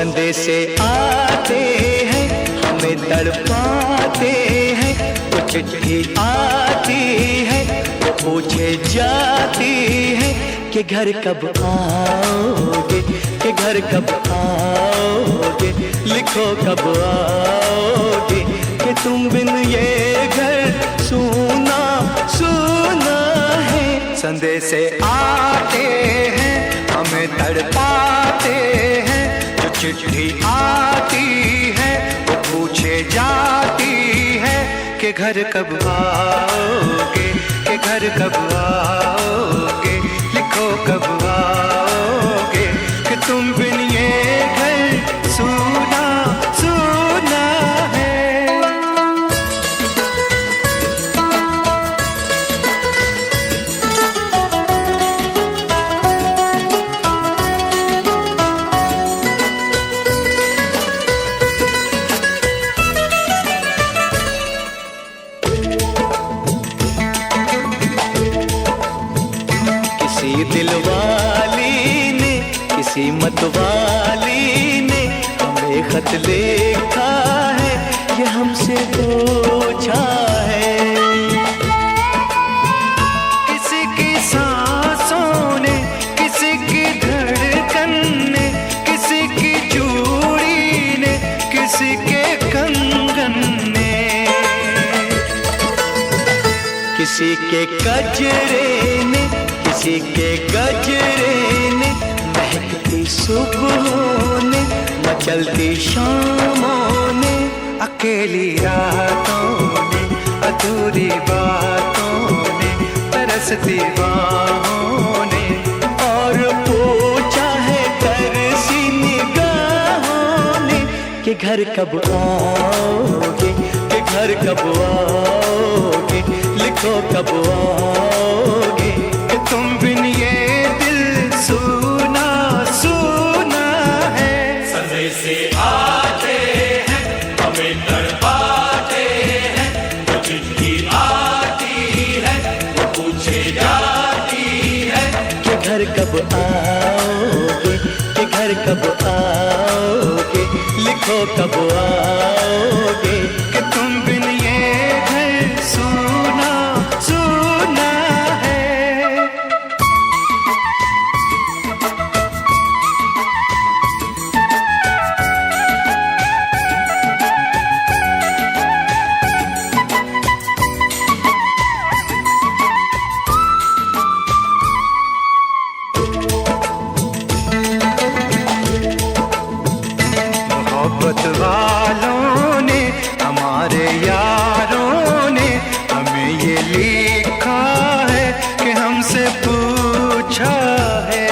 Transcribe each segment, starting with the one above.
संदेशे आते हैं हमें तड़पाते हैं, वो चिट्ठी आती है वो पूछे जाती है कि घर कब आओगे, कि घर कब आओगे, लिखो कब आओगे, कि तुम बिन ये घर सूना सूना है। संदेशे आते हैं हमें तड़पाते हैं, जो चिट्ठी आती है वो पूछे जाती है कि घर कब आओगे, कि घर कब आओगे, लिखो कब आओगे, कि तुम बिन ये घर सूना सूना है। किसी दिलवाली ने किसी मतवाली ने हमें खत लिखा है, ये हमसे पूछा है। किसी की सांसों ने, किसी की धड़कन ने, किसी की चूड़ी ने, किसी के कंगन ने, किसी के गजरे ने, किसी के गजरे ने, महकती सुबहों ने, मचलती शामों ने, अकेली रातों ने, अधूरी बातों ने, तरसती बाहों ने, और पूछा है तरसी निगाहों ने कि घर कब आओगे, कि घर कब आओगे, लिखो कब आओगे, कि तुम बिन ये दिल सूना सूना है। संदेशे आते हैं हमें तड़पाते हैं, वो चिट्ठी आती है वो पूछे जाती है कि घर कब आओगे, कि घर कब आओगे, लिखो कब आओगे, कि तुम बिन ये घर सूना सूना है। मोहब्बत वालों ने, हमारे यारों ने हमें ये लिखा है कि हमसे पूछा है।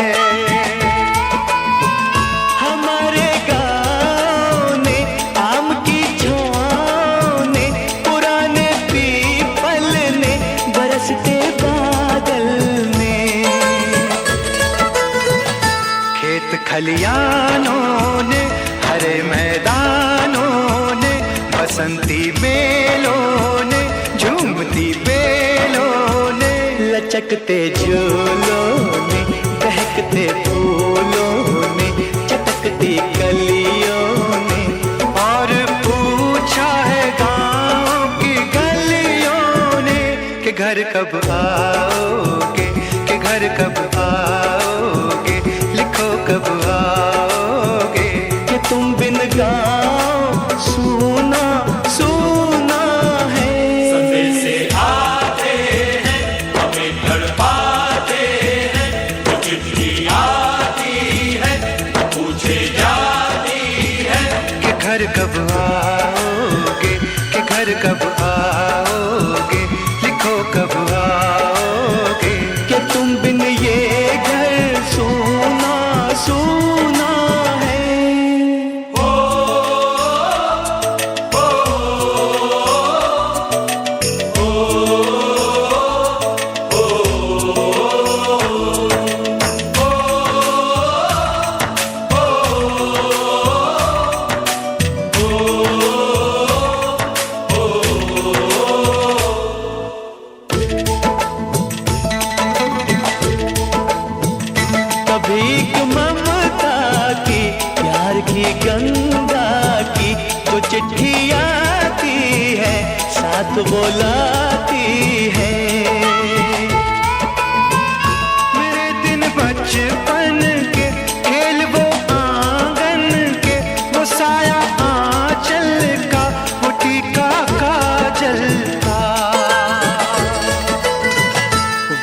हमारे गाँव ने, आम की छाँव ने, पुराने पीपल ने, बरसते बादल ने, खेत खलियानों ने, हरे मैदानों ने, बसंती बेलों ने, झूमती बेलों ने, लचकते झूलों ने, बहकते फूलों ने, चटकती कलियों ने, और पूछा है गाँव की गलियों ने कि घर कब आओगे, कि घर कब आओगे, लिखो कब आओगे, कि तुम बिन गाँव सूना सूना है। संदेशे आते हैं हमें तड़पाते हैं, वो चिट्ठी आती है वो पूछे जाती है कि घर कब आओगे, कि घर कब आओगे, लिखो कब आओगे, कि तुम बिन ये घर गंगा की जो चिट्ठी आती है साथ बुलाती है। मेरे दिन बचपन के खेल वो आंगन के, वो साया आंचल का, वो टीका काजल का,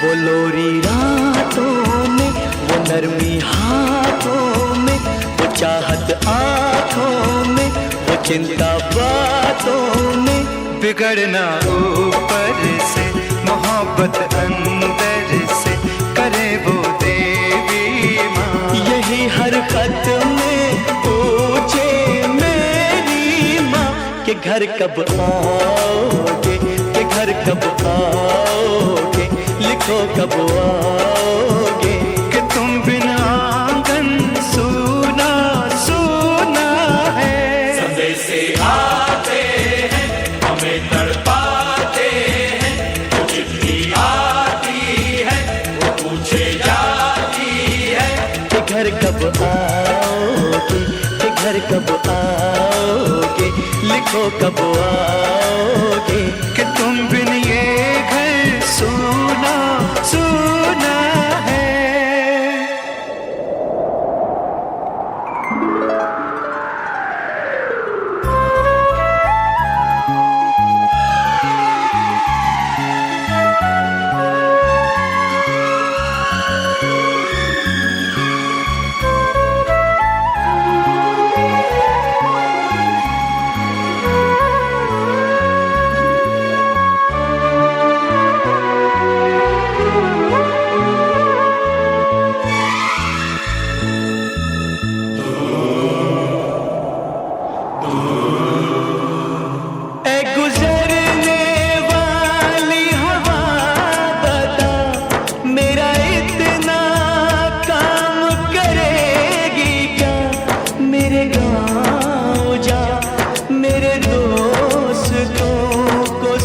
वो लोरी रातों में, वो नरमी हाथों में, वो चाहत आँखों में, वो चिंता बातों में। बिगड़ना ऊपर से मोहब्बत अंदर से करे वो देवी माँ। यही हर खत में पूछे मेरी माँ कि घर कब आओगे, कि घर कब आओगे, लिखो कब आओगे। कि तुम बिना आंगन सूना सूना है। संदेशे आते हैं हमें तड़पाते हैं, वो चिट्ठी आती है वो पूछे जाती है। कि घर कब आओगे, कि घर कब आओगे, लिखो कब आओगे। कि तुम बिन ये घर सूना सूना है।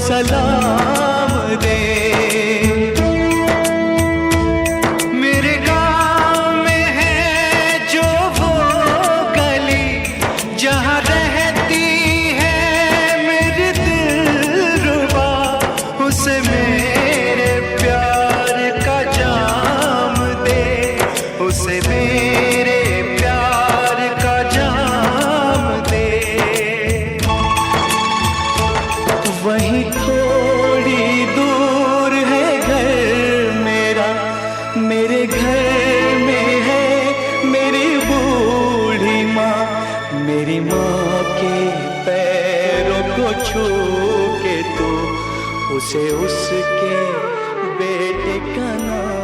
सलाम दे। मेरे गाँव में है जो वो गली जहाँ रहती है मेरी दिलरुबा, उसे मेरे प्यार का जाम दे, उसे मेरे प्यार का जाम दे। वहीं थोड़ी दूर है घर मेरा, मेरे घर में है मेरी बूढ़ी माँ। मेरी माँ के पैरों को छू के तू उसे उसके बेटे का नाम